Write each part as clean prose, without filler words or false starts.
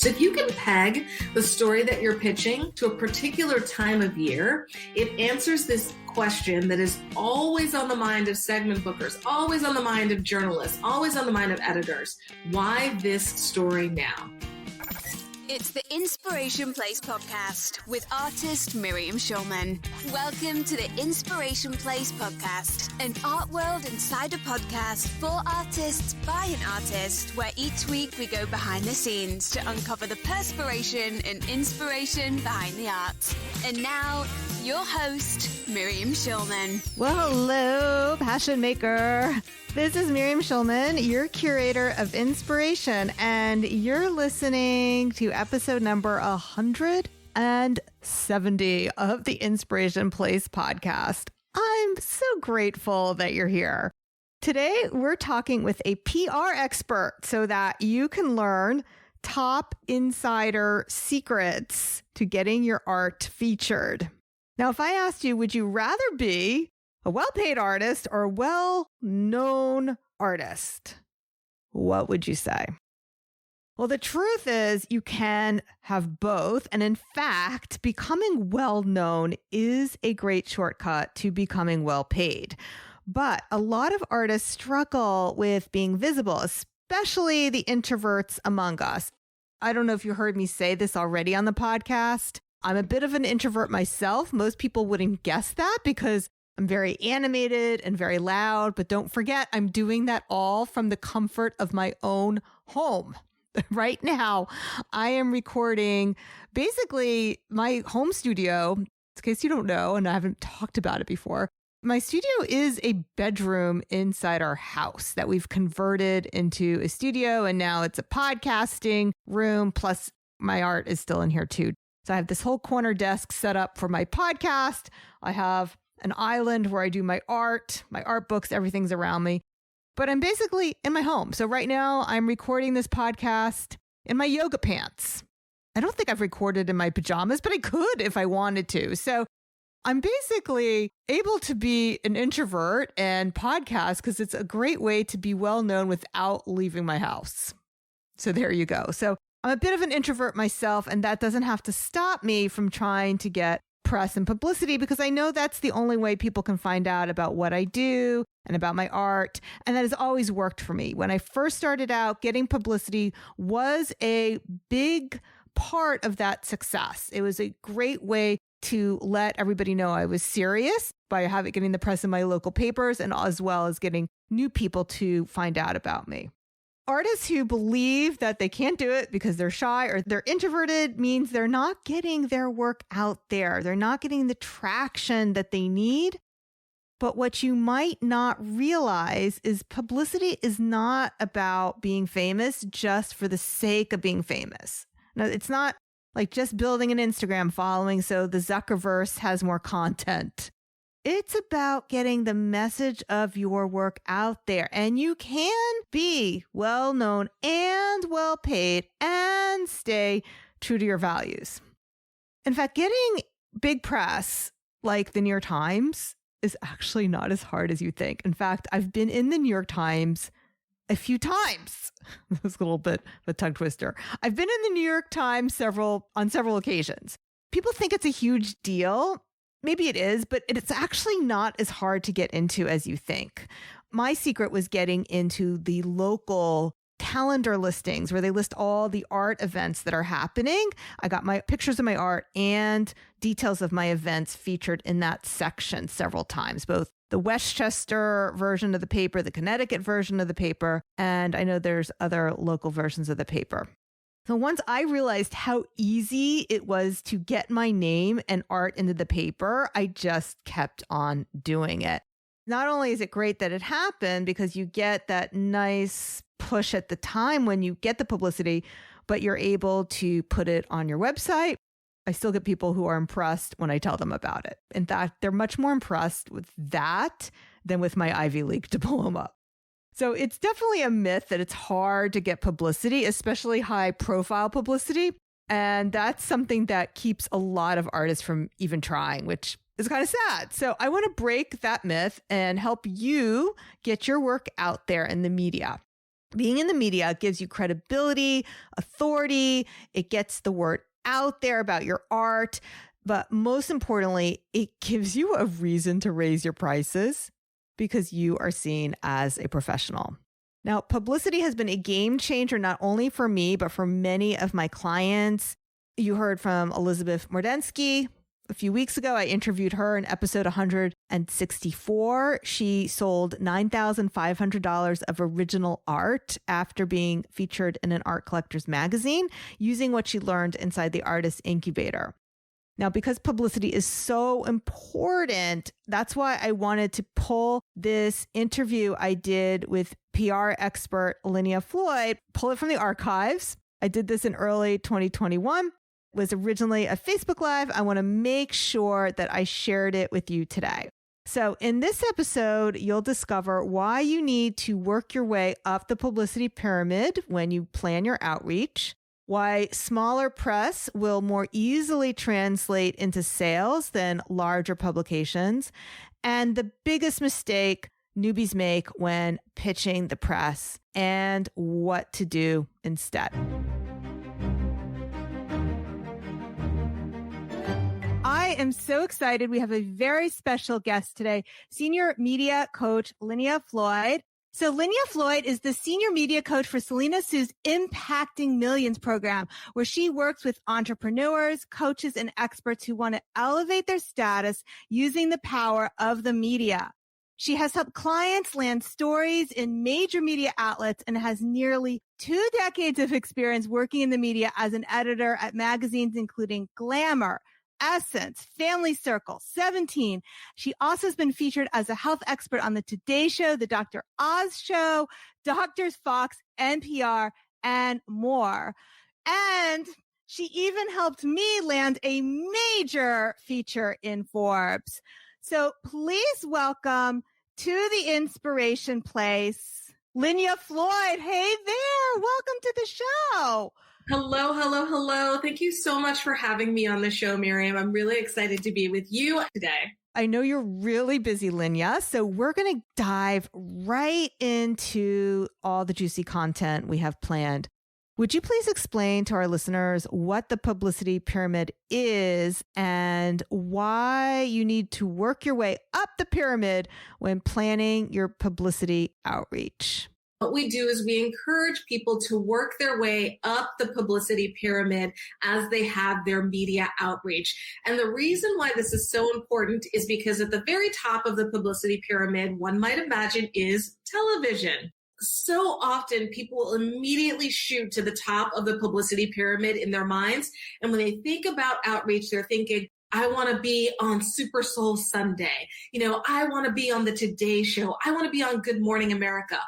So if you can peg the story that you're pitching to a particular time of year, it answers this question that is always on the mind of segment bookers, always on the mind of journalists, always on the mind of editors. Why this story now? It's the Inspiration Place podcast with artist Miriam Schulman. Welcome to the Inspiration Place podcast, an art world insider podcast for artists by an artist, where each week we go behind the scenes to uncover the perspiration and inspiration behind the art. And now, your host, Miriam Schulman. Well, hello, passion maker. This is Miriam Schulman, your curator of inspiration, and you're listening to episode number 170 of the Inspiration Place podcast. I'm so grateful that you're here. Today, we're talking with a PR expert so that you can learn top insider secrets to getting your art featured. Now, if I asked you, would you rather be a well-paid artist or a well-known artist? What would you say? Well, the truth is you can have both. And in fact, becoming well-known is a great shortcut to becoming well-paid. But a lot of artists struggle with being visible, especially the introverts among us. I don't know if you heard me say this already on the podcast. I'm a bit of an introvert myself. Most people wouldn't guess that because I'm very animated and very loud, but don't forget, I'm doing that all from the comfort of my own home. Right now, I am recording basically my home studio. In case you don't know, and I haven't talked about it before, my studio is a bedroom inside our house that we've converted into a studio, and now it's a podcasting room, plus my art is still in here too. So I have this whole corner desk set up for my podcast. I have an island where I do my art books, everything's around me. But I'm basically in my home. So right now I'm recording this podcast in my yoga pants. I don't think I've recorded in my pajamas, but I could if I wanted to. So I'm basically able to be an introvert and podcast because it's a great way to be well known without leaving my house. So there you go. So I'm a bit of an introvert myself, and that doesn't have to stop me from trying to get press and publicity because I know that's the only way people can find out about what I do and about my art. And that has always worked for me. When I first started out, getting publicity was a big part of that success. It was a great way to let everybody know I was serious by getting the press in my local papers and as well as getting new people to find out about me. Artists who believe that they can't do it because they're shy or they're introverted means they're not getting their work out there. They're not getting the traction that they need. But what you might not realize is publicity is not about being famous just for the sake of being famous. No, it's not like just building an Instagram following so the Zuckerverse has more content. It's about getting the message of your work out there. And you can be well known and well paid and stay true to your values. In fact, getting big press like the New York Times is actually not as hard as you think. In fact, I've been in the New York Times a few times. That was a little bit of a tongue twister. I've been in the New York Times on several occasions. People think it's a huge deal. Maybe it is, but it's actually not as hard to get into as you think. My secret was getting into the local calendar listings where they list all the art events that are happening. I got my pictures of my art and details of my events featured in that section several times, both the Westchester version of the paper, the Connecticut version of the paper, and I know there's other local versions of the paper. So once I realized how easy it was to get my name and art into the paper, I just kept on doing it. Not only is it great that it happened because you get that nice push at the time when you get the publicity, but you're able to put it on your website. I still get people who are impressed when I tell them about it. In fact, they're much more impressed with that than with my Ivy League diploma. So it's definitely a myth that it's hard to get publicity, especially high profile publicity. And that's something that keeps a lot of artists from even trying, which is kind of sad. So I want to break that myth and help you get your work out there in the media. Being in the media gives you credibility, authority. It gets the word out there about your art. But most importantly, it gives you a reason to raise your prices because you are seen as a professional. Now, publicity has been a game changer, not only for me, but for many of my clients. You heard from Elizabeth Mordensky a few weeks ago. I interviewed her in episode 164. She sold $9,500 of original art after being featured in an art collector's magazine using what she learned inside the Artist Incubator. Now, because publicity is so important, that's why I wanted to pull this interview I did with PR expert Lynya Floyd, pull it from the archives. I did this in early 2021. It was originally a Facebook Live. I want to make sure that I shared it with you today. So in this episode, you'll discover why you need to work your way up the publicity pyramid when you plan your outreach, why smaller press will more easily translate into sales than larger publications, and the biggest mistake newbies make when pitching the press, and what to do instead. I am so excited. We have a very special guest today, senior media coach Lynya Floyd. So Lynya Floyd is the senior media coach for Selena Sue's Impacting Millions program, where she works with entrepreneurs, coaches, and experts who want to elevate their status using the power of the media. She has helped clients land stories in major media outlets and has nearly 2 decades of experience working in the media as an editor at magazines including Glamour, Essence, Family Circle, 17. She also has been featured as a health expert on the Today Show, the Dr. Oz Show, Doctors Fox, NPR, and more. And she even helped me land a major feature in Forbes. So please welcome to the Inspiration Place, Lynya Floyd. Hey there. Welcome to the show. Hello, hello, hello. Thank you so much for having me on the show, Miriam. I'm really excited to be with you today. I know you're really busy, Lynya, so we're going to dive right into all the juicy content we have planned. Would you please explain to our listeners what the publicity pyramid is and why you need to work your way up the pyramid when planning your publicity outreach? What we do is we encourage people to work their way up the publicity pyramid as they have their media outreach. And the reason why this is so important is because at the very top of the publicity pyramid, one might imagine, is television. So often people will immediately shoot to the top of the publicity pyramid in their minds. And when they think about outreach, they're thinking, I want to be on Super Soul Sunday. I want to be on the Today Show. I want to be on Good Morning America.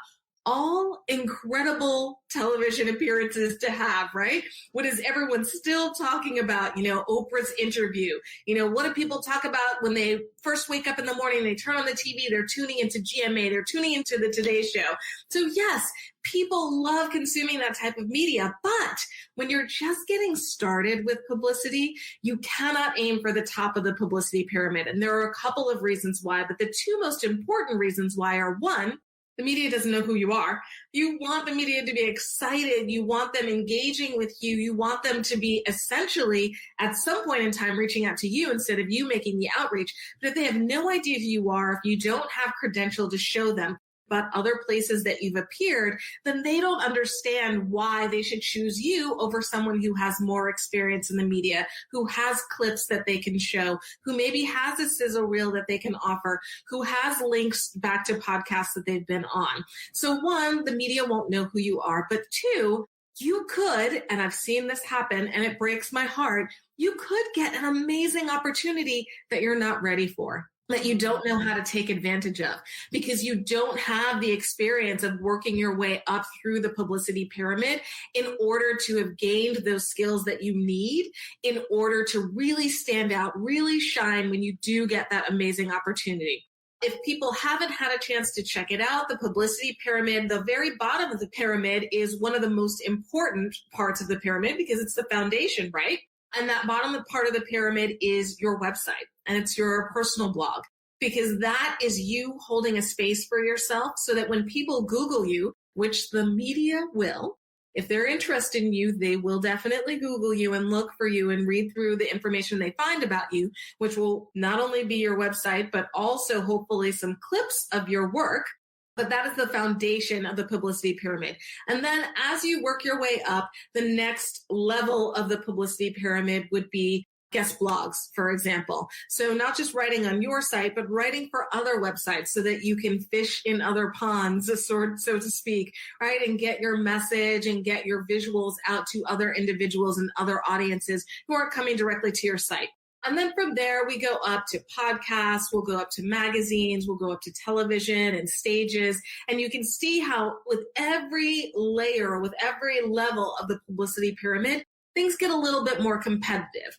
All incredible television appearances to have, right? What is everyone still talking about? Oprah's interview. What do people talk about when they first wake up in the morning, they turn on the TV, they're tuning into GMA, they're tuning into the Today Show. So yes, people love consuming that type of media, but when you're just getting started with publicity, you cannot aim for the top of the publicity pyramid. And there are a couple of reasons why, but the two most important reasons why are, one, the media doesn't know who you are. You want the media to be excited. You want them engaging with you. You want them to be essentially at some point in time reaching out to you instead of you making the outreach. But if they have no idea who you are, if you don't have credential to show them about other places that you've appeared, then they don't understand why they should choose you over someone who has more experience in the media, who has clips that they can show, who maybe has a sizzle reel that they can offer, who has links back to podcasts that they've been on. So one, the media won't know who you are, but two, you could, and I've seen this happen and it breaks my heart, you could get an amazing opportunity that you're not ready for, that you don't know how to take advantage of because you don't have the experience of working your way up through the publicity pyramid in order to have gained those skills that you need in order to really stand out, really shine when you do get that amazing opportunity. If people haven't had a chance to check it out, the publicity pyramid, the very bottom of the pyramid is one of the most important parts of the pyramid because it's the foundation, right? And that bottom part of the pyramid is your website and it's your personal blog, because that is you holding a space for yourself so that when people Google you, which the media will. If they're interested in you, they will definitely Google you and look for you and read through the information they find about you, which will not only be your website, but also hopefully some clips of your work. But that is the foundation of the publicity pyramid. And then as you work your way up, the next level of the publicity pyramid would be guest blogs, for example. So not just writing on your site, but writing for other websites so that you can fish in other ponds, so to speak, right? And get your message and get your visuals out to other individuals and other audiences who aren't coming directly to your site. And then from there, we go up to podcasts, we'll go up to magazines, we'll go up to television and stages. And you can see how with every layer, with every level of the publicity pyramid, things get a little bit more competitive.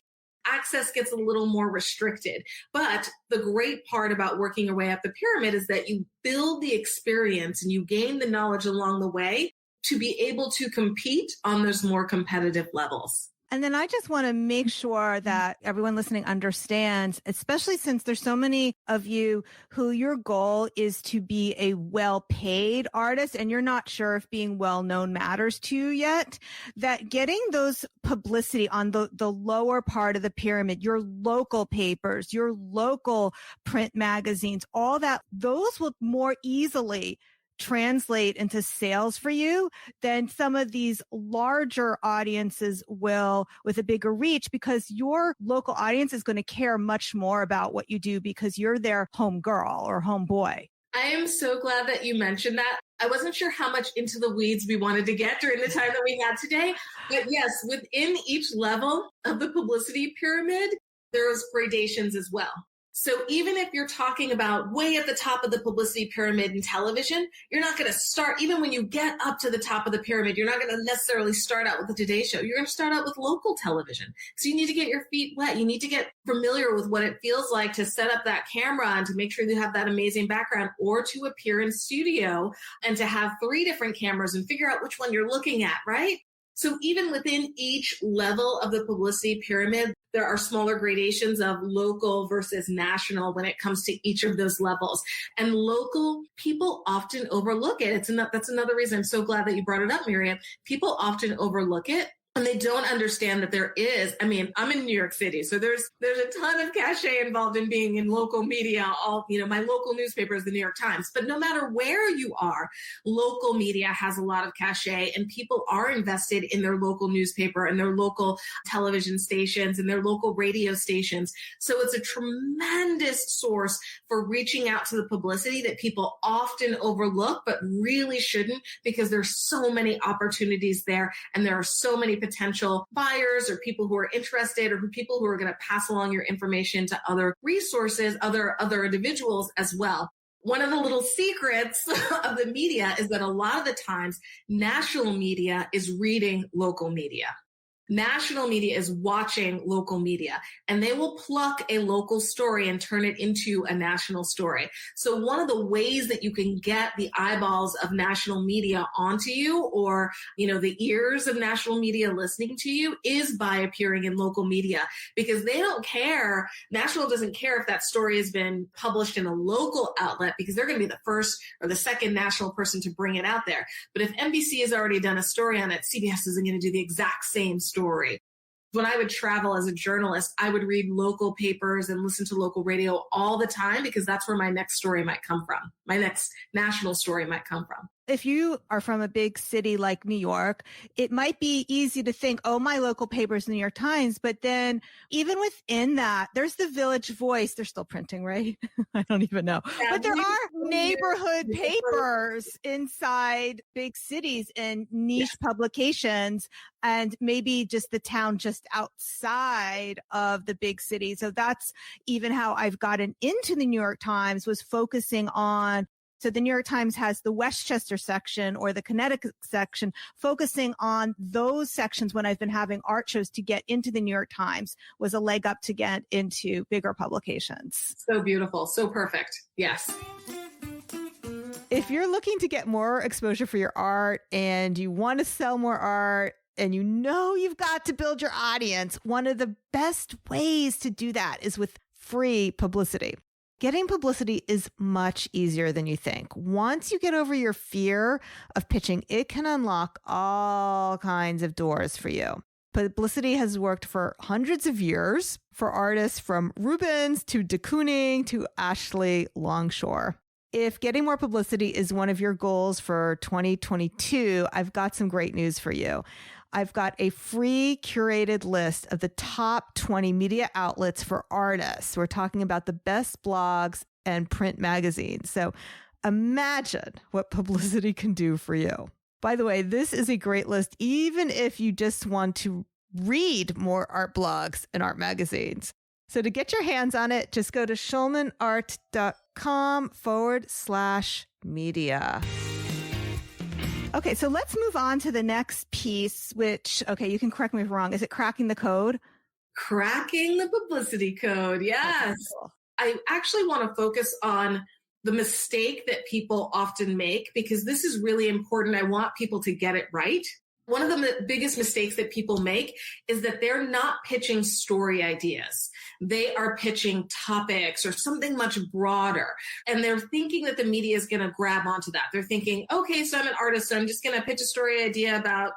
Access gets a little more restricted. But the great part about working your way up the pyramid is that you build the experience and you gain the knowledge along the way to be able to compete on those more competitive levels. And then I just want to make sure that everyone listening understands, especially since there's so many of you who your goal is to be a well-paid artist and you're not sure if being well-known matters to you yet, that getting those publicity on the lower part of the pyramid, your local papers, your local print magazines, all that, those will more easily translate into sales for you than some of these larger audiences will with a bigger reach, because your local audience is going to care much more about what you do because you're their home girl or home boy. I am so glad that you mentioned that. I wasn't sure how much into the weeds we wanted to get during the time that we had today. But yes, within each level of the publicity pyramid, there's gradations as well. So even if you're talking about way at the top of the publicity pyramid in television, you're not going to start, even when you get up to the top of the pyramid, you're not going to necessarily start out with the Today Show. You're going to start out with local television. So you need to get your feet wet. You need to get familiar with what it feels like to set up that camera and to make sure you have that amazing background, or to appear in studio and to have 3 different cameras and figure out which one you're looking at, right? So even within each level of the publicity pyramid, there are smaller gradations of local versus national when it comes to each of those levels. And local, people often overlook it. That's another reason I'm so glad that you brought it up, Miriam. People often overlook it. And they don't understand that there is, I'm in New York City, so there's a ton of cachet involved in being in local media. My local newspaper is the New York Times. But no matter where you are, local media has a lot of cachet, and people are invested in their local newspaper and their local television stations and their local radio stations. So it's a tremendous source for reaching out to the publicity that people often overlook, but really shouldn't, because there's so many opportunities there, and there are so many potential buyers or people who are interested, or people who are going to pass along your information to other resources, other individuals as well. One of the little secrets of the media is that a lot of the times national media is reading local media. National media is watching local media, and they will pluck a local story and turn it into a national story. So one of the ways that you can get the eyeballs of national media onto you, or, the ears of national media listening to you, is by appearing in local media, because they don't care. National doesn't care if that story has been published in a local outlet, because they're going to be the first or the second national person to bring it out there. But if NBC has already done a story on it, CBS isn't going to do the exact same story. When I would travel as a journalist, I would read local papers and listen to local radio all the time, because that's where my next story might come from. My next national story might come from. If you are from a big city like New York, it might be easy to think, oh, my local paper is the New York Times. But then even within that, there's the Village Voice. They're still printing, right? I don't even know. Yeah, but there are neighborhood papers inside big cities and niche publications, and maybe just the town just outside of the big city. So that's even how I've gotten into the New York Times, was focusing on. So the New York Times has the Westchester section or the Connecticut section, focusing on those sections when I've been having art shows to get into the New York Times was a leg up to get into bigger publications. So beautiful. So perfect. Yes. If you're looking to get more exposure for your art and you want to sell more art, and you've got to build your audience, one of the best ways to do that is with free publicity. Getting publicity is much easier than you think. Once you get over your fear of pitching, it can unlock all kinds of doors for you. Publicity has worked for hundreds of years for artists from Rubens to de Kooning to Ashley Longshore. If getting more publicity is one of your goals for 2022, I've got some great news for you. I've got a free curated list of the top 20 media outlets for artists. We're talking about the best blogs and print magazines. So imagine what publicity can do for you. By the way, this is a great list, even if you just want to read more art blogs and art magazines. So to get your hands on it, just go to schulmanart.com/media. Okay, so let's move on to the next piece, which, okay, you can correct me if I'm wrong. Is it cracking the code? Cracking the publicity code. Yes. Okay, cool. I actually want to focus on the mistake that people often make, because this is really important. I want people to get it right. One of the biggest mistakes that people make is that they're not pitching story ideas. They are pitching topics or something much broader. And they're thinking that the media is going to grab onto that. They're thinking, okay, so I'm an artist, so I'm just going to pitch a story idea about,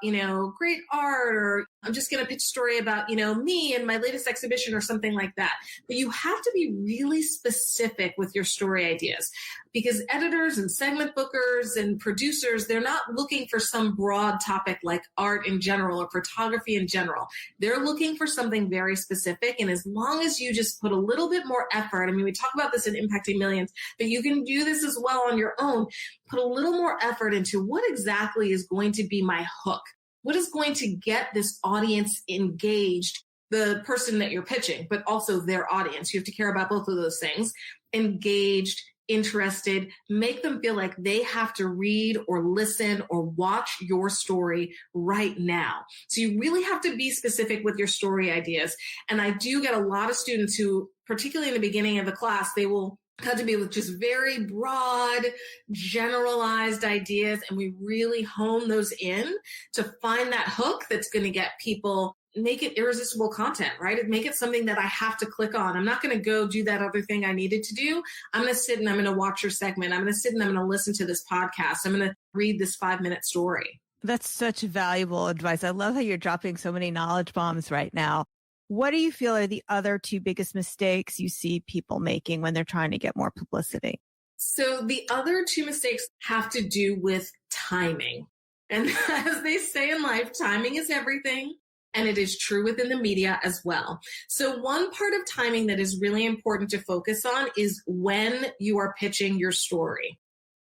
great art, or I'm just going to pitch a story about, me and my latest exhibition or something like that. But you have to be really specific with your story ideas, because editors and segment bookers and producers, they're not looking for some broad topic like art in general or photography in general. They're looking for something very specific. And as long as you just put a little bit more effort, we talk about this in Impacting Millions, but you can do this as well on your own. Put a little more effort into what exactly is going to be my hook. What is going to get this audience engaged, the person that you're pitching, but also their audience? You have to care about both of those things. Engaged, interested, make them feel like they have to read or listen or watch your story right now. So you really have to be specific with your story ideas. And I do get a lot of students who, particularly in the beginning of the class, they will come to me with just very broad, generalized ideas. And we really hone those in to find that hook that's going to get people, make it irresistible content, right? Make it something that I have to click on. I'm not going to go do that other thing I needed to do. I'm going to sit and I'm going to watch your segment. I'm going to sit and I'm going to listen to this podcast. I'm going to read this 5-minute story. That's such valuable advice. I love how you're dropping so many knowledge bombs right now. What do you feel are the other two biggest mistakes you see people making when they're trying to get more publicity? So the other two mistakes have to do with timing. And as they say in life, timing is everything. And it is true within the media as well. So one part of timing that is really important to focus on is when you are pitching your story.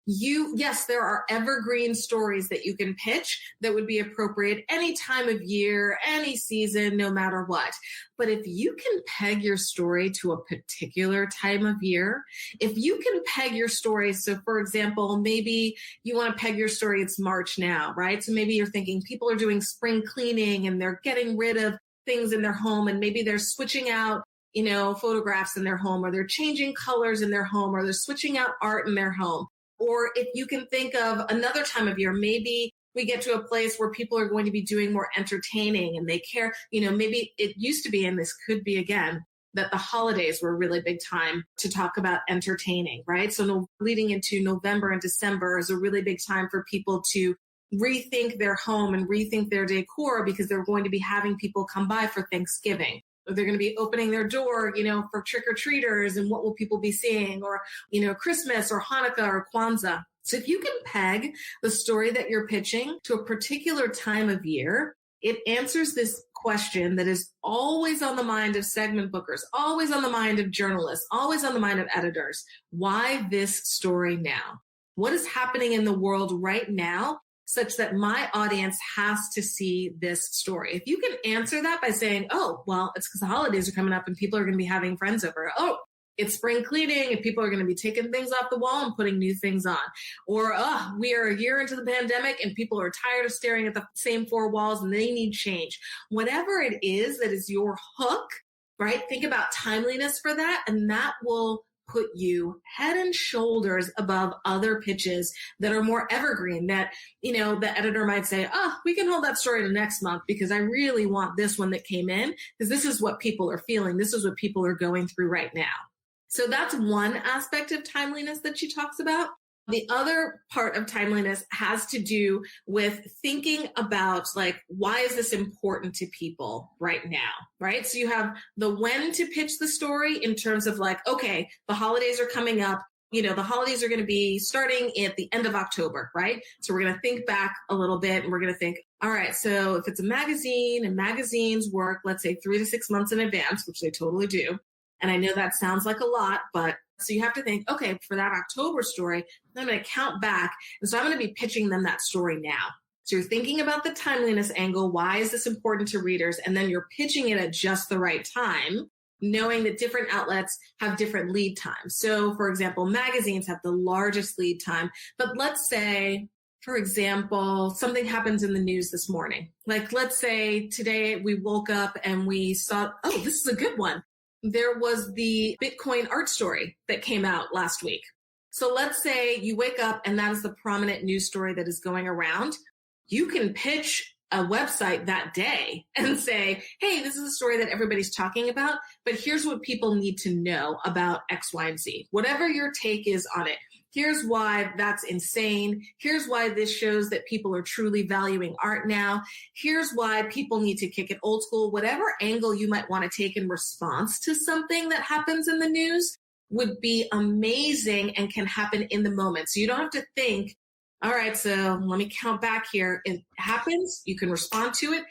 Yes, there are evergreen stories that you can pitch that would be appropriate any time of year, any season, no matter what. But if you can peg your story to a particular time of year, if you can peg your story, so for example, maybe you want to peg your story, it's March now, right? So maybe you're thinking people are doing spring cleaning and they're getting rid of things in their home, and maybe they're switching out photographs in their home, or they're changing colors in their home, or they're switching out art in their home. Or if you can think of another time of year, maybe we get to a place where people are going to be doing more entertaining and they care, maybe it used to be, and this could be again, that the holidays were a really big time to talk about entertaining, right? So leading into November and December is a really big time for people to rethink their home and rethink their decor, because they're going to be having people come by for Thanksgiving. Or they're going to be opening their door, for trick-or-treaters, and what will people be seeing, or, Christmas or Hanukkah or Kwanzaa. So if you can peg the story that you're pitching to a particular time of year, it answers this question that is always on the mind of segment bookers, always on the mind of journalists, always on the mind of editors. Why this story now? What is happening in the world right now such that my audience has to see this story? If you can answer that by saying, oh, well, it's because the holidays are coming up and people are going to be having friends over. Oh, it's spring cleaning and people are going to be taking things off the wall and putting new things on. Or, we are a year into the pandemic and people are tired of staring at the same 4 walls and they need change. Whatever it is that is your hook, right? Think about timeliness for that, and that will put you head and shoulders above other pitches that are more evergreen, that, the editor might say, we can hold that story to next month because I really want this one that came in, because this is what people are feeling. This is what people are going through right now. So that's one aspect of timeliness that she talks about. The other part of timeliness has to do with thinking about like, why is this important to people right now, right? So you have the when to pitch the story in terms of like, okay, the holidays are coming up. The holidays are going to be starting at the end of October, right? So we're going to think back a little bit and we're going to think, all right, so if it's a magazine and magazines work, let's say 3 to 6 months in advance, which they totally do. And I know that sounds like a lot, but so you have to think, okay, for that October story, I'm going to count back. And so I'm going to be pitching them that story now. So you're thinking about the timeliness angle. Why is this important to readers? And then you're pitching it at just the right time, knowing that different outlets have different lead times. So for example, magazines have the largest lead time, but let's say, for example, something happens in the news this morning. Like let's say today we woke up and we saw, oh, this is a good one. There was the Bitcoin art story that came out last week. So let's say you wake up and that is the prominent news story that is going around. You can pitch a website that day and say, hey, this is a story that everybody's talking about, but here's what people need to know about X, Y, and Z. Whatever your take is on it. Here's why that's insane. Here's why this shows that people are truly valuing art now. Here's why people need to kick it old school. Whatever angle you might want to take in response to something that happens in the news would be amazing and can happen in the moment. So you don't have to think, all right, so let me count back here. It happens. You can respond to it.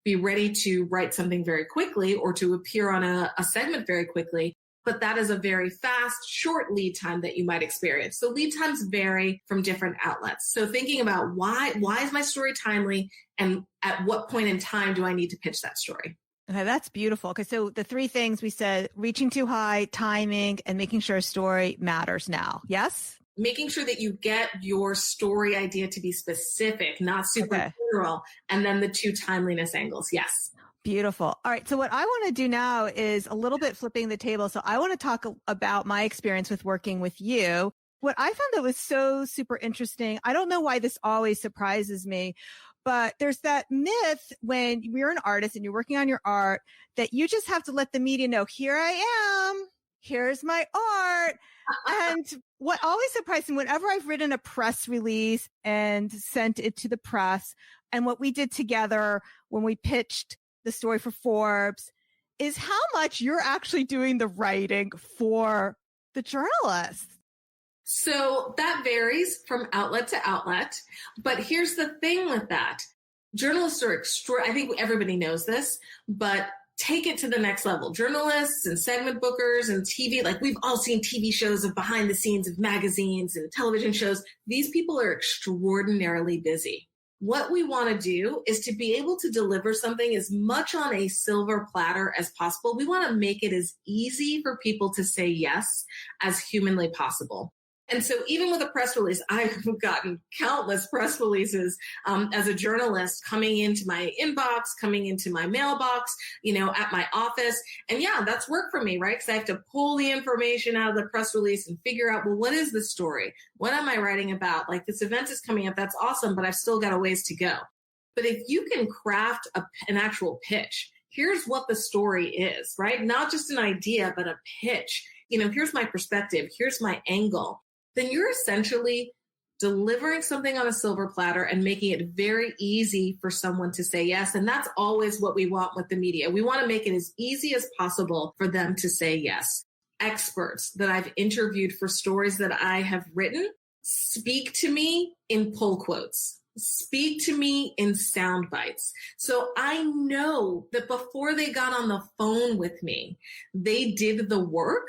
Be ready to write something very quickly or to appear on a segment very quickly. But that is a very fast, short lead time that you might experience. So lead times vary from different outlets. So thinking about why is my story timely and at what point in time do I need to pitch that story? Okay, that's beautiful. Okay, so the 3 things we said, reaching too high, timing, and making sure a story matters now. Yes? Making sure that you get your story idea to be specific, not super general. And then the 2 timeliness angles. Yes. Beautiful. All right. So what I want to do now is a little bit flipping the table. So I want to talk about my experience with working with you. What I found that was so super interesting, I don't know why this always surprises me, but there's that myth when you're an artist and you're working on your art that you just have to let the media know, here I am, here's my art. And what always surprised me, whenever I've written a press release and sent it to the press, and what we did together when we pitched the story for Forbes, is how much you're actually doing the writing for the journalist. So that varies from outlet to outlet. But here's the thing with that. Journalists are I think everybody knows this, but take it to the next level. Journalists and segment bookers and TV, like we've all seen TV shows of behind the scenes of magazines and television shows. These people are extraordinarily busy. What we want to do is to be able to deliver something as much on a silver platter as possible. We want to make it as easy for people to say yes as humanly possible. And so even with a press release, I've gotten countless press releases as a journalist coming into my inbox, coming into my mailbox, at my office. And yeah, that's work for me, right? Because I have to pull the information out of the press release and figure out, well, what is the story? What am I writing about? Like this event is coming up. That's awesome, but I've still got a ways to go. But if you can craft an actual pitch, here's what the story is, right? Not just an idea, but a pitch. Here's my perspective. Here's my angle. Then you're essentially delivering something on a silver platter and making it very easy for someone to say yes. And that's always what we want with the media. We want to make it as easy as possible for them to say yes. Experts that I've interviewed for stories that I have written speak to me in pull quotes. Speak to me in sound bites. So I know that before they got on the phone with me, they did the work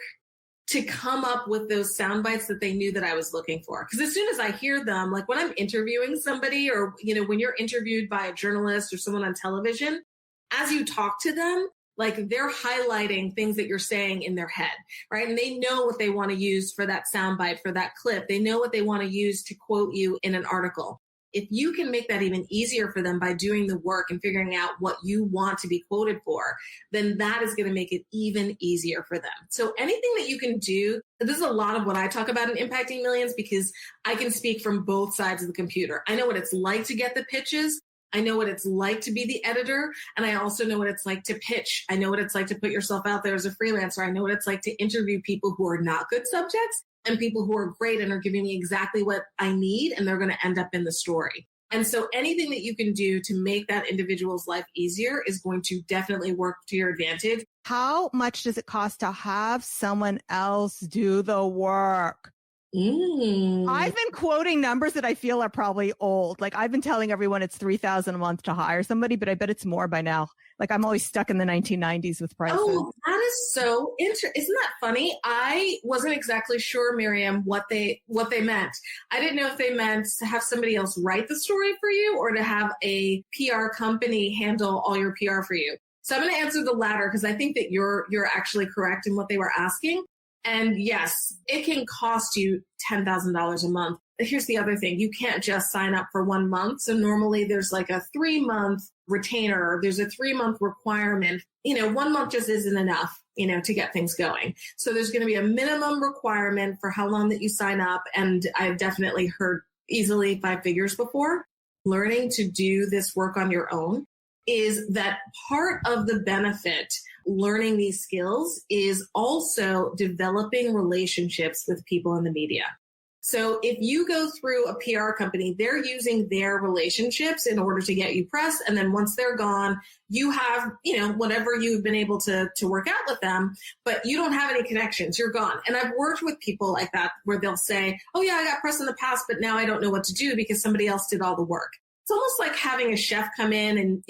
to come up with those sound bites that they knew that I was looking for. Because as soon as I hear them, like when I'm interviewing somebody or, when you're interviewed by a journalist or someone on television, as you talk to them, like they're highlighting things that you're saying in their head, right? And they know what they want to use for that sound bite, for that clip. They know what they want to use to quote you in an article. If you can make that even easier for them by doing the work and figuring out what you want to be quoted for, then that is going to make it even easier for them. So anything that you can do, this is a lot of what I talk about in Impacting Millions because I can speak from both sides of the computer. I know what it's like to get the pitches. I know what it's like to be the editor. And I also know what it's like to pitch. I know what it's like to put yourself out there as a freelancer. I know what it's like to interview people who are not good subjects and people who are great and are giving me exactly what I need, and they're going to end up in the story. And so anything that you can do to make that individual's life easier is going to definitely work to your advantage. How much does it cost to have someone else do the work? I've been quoting numbers that I feel are probably old. Like I've been telling everyone it's $3,000 a month to hire somebody, but I bet it's more by now. Like I'm always stuck in the 1990s with prices. Oh, that is so interesting. Isn't that funny? I wasn't exactly sure, Miriam, what they meant. I didn't know if they meant to have somebody else write the story for you or to have a PR company handle all your PR for you. So I'm going to answer the latter because I think that you're actually correct in what they were asking. And yes, it can cost you $10,000 a month. Here's the other thing. You can't just sign up for 1 month. So normally there's like a 3-month retainer. There's a 3-month requirement. 1 month just isn't enough, to get things going. So there's going to be a minimum requirement for how long that you sign up. And I've definitely heard easily 5 figures before. Learning to do this work on your own is that part of the benefit. Learning these skills is also developing relationships with people in the media. So if you go through a PR company, they're using their relationships in order to get you press. And then once they're gone, you have, whatever you've been able to work out with them, but you don't have any connections. You're gone. And I've worked with people like that where they'll say, oh yeah, I got press in the past, but now I don't know what to do because somebody else did all the work. It's almost like having a chef come in and,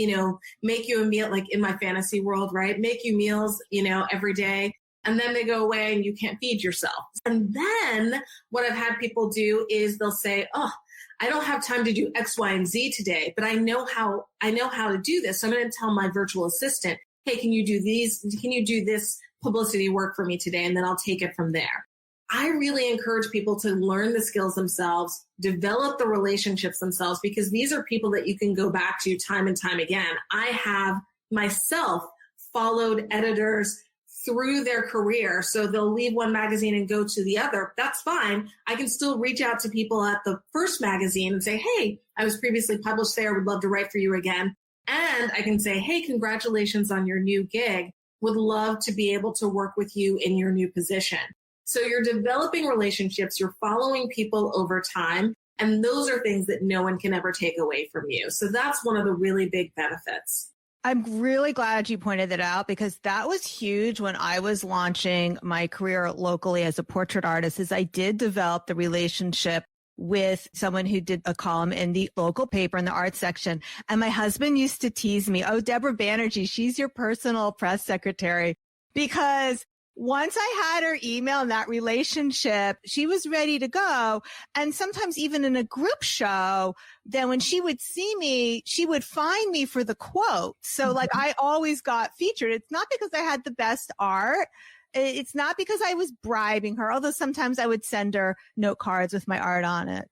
make you a meal, like in my fantasy world, right? Make you meals, every day. And then they go away and you can't feed yourself. And then what I've had people do is they'll say, oh, I don't have time to do X, Y, and Z today, but I know how to do this. So I'm going to tell my virtual assistant, hey, can you do this publicity work for me today? And then I'll take it from there. I really encourage people to learn the skills themselves, develop the relationships themselves, because these are people that you can go back to time and time again. I have myself followed editors through their career. So they'll leave one magazine and go to the other. That's fine. I can still reach out to people at the first magazine and say, hey, I was previously published there. Would love to write for you again. And I can say, hey, congratulations on your new gig. Would love to be able to work with you in your new position. So you're developing relationships, you're following people over time, and those are things that no one can ever take away from you. So that's one of the really big benefits. I'm really glad you pointed that out because that was huge when I was launching my career locally as a portrait artist, is I did develop the relationship with someone who did a column in the local paper in the art section. And my husband used to tease me, oh, Deborah Banerjee, she's your personal press secretary, because once I had her email and that relationship, she was ready to go. And sometimes even in a group show, then when she would see me, she would find me for the quote. So like I always got featured. It's not because I had the best art. It's not because I was bribing her, although sometimes I would send her note cards with my art on it.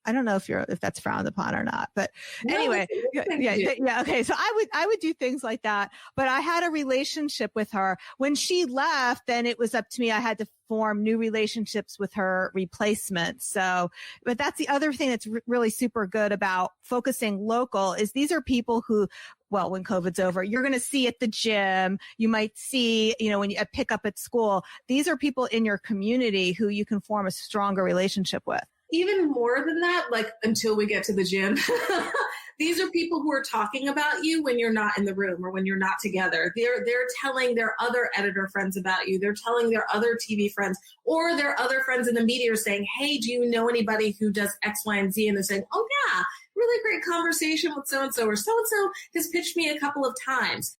I don't know if that's frowned upon or not, but anyway, yeah. Okay. So I would do things like that, but I had a relationship with her. When she left, then it was up to me. I had to form new relationships with her replacement. So, but that's the other thing that's really super good about focusing local is these are people who, well, when COVID's over, you're going to see at the gym, you might see, when you pick up at school, these are people in your community who you can form a stronger relationship with. Even more than that, like until we get to the gym, these are people who are talking about you when you're not in the room or when you're not together. They're telling their other editor friends about you. They're telling their other TV friends or their other friends in the media are saying, hey, do you know anybody who does X, Y, and Z? And they're saying, oh yeah, really great conversation with so-and-so or so-and-so has pitched me a couple of times.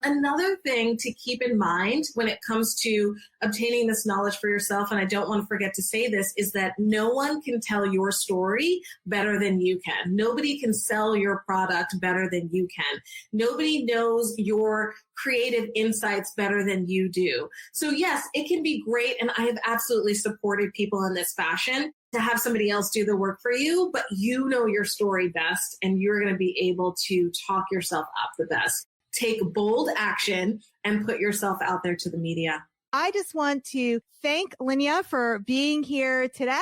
Another thing to keep in mind when it comes to obtaining this knowledge for yourself, and I don't want to forget to say this, is that no one can tell your story better than you can. Nobody can sell your product better than you can. Nobody knows your creative insights better than you do. So yes, it can be great, and I have absolutely supported people in this fashion to have somebody else do the work for you, but you know your story best, and you're going to be able to talk yourself up the best. Take bold action and put yourself out there to the media. I just want to thank Lynya for being here today.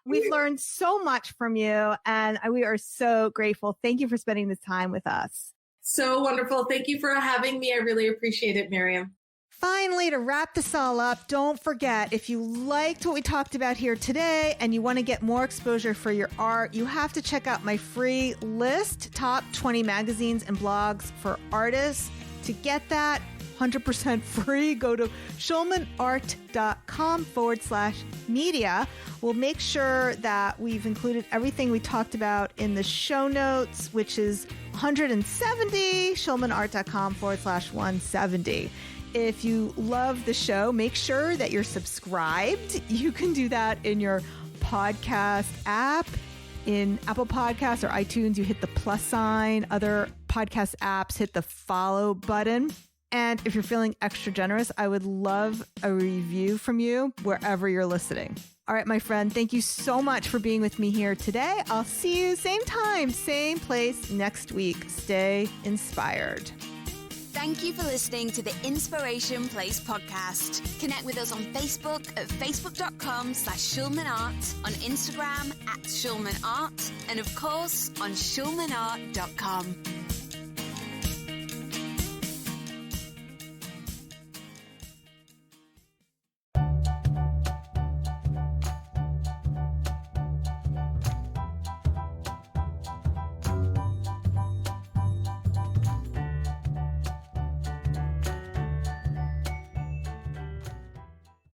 We've learned so much from you, and we are so grateful. Thank you for spending this time with us. So wonderful. Thank you for having me. I really appreciate it, Miriam. Finally, to wrap this all up, don't forget, if you liked what we talked about here today and you want to get more exposure for your art, you have to check out my free list, Top 20 Magazines and Blogs for Artists. To get that 100% free, go to schulmanart.com/media. We'll make sure that we've included everything we talked about in the show notes, which is 170, schulmanart.com/170. If you love the show, make sure that you're subscribed. You can do that in your podcast app. In Apple Podcasts or iTunes, you hit the plus sign. Other podcast apps, hit the follow button. And if you're feeling extra generous, I would love a review from you wherever you're listening. All right, my friend, thank you so much for being with me here today. I'll see you same time, same place next week. Stay inspired. Thank you for listening to the Inspiration Place podcast. Connect with us on Facebook at facebook.com/schulmanart, on Instagram @schulmanart, and of course on schulmanart.com.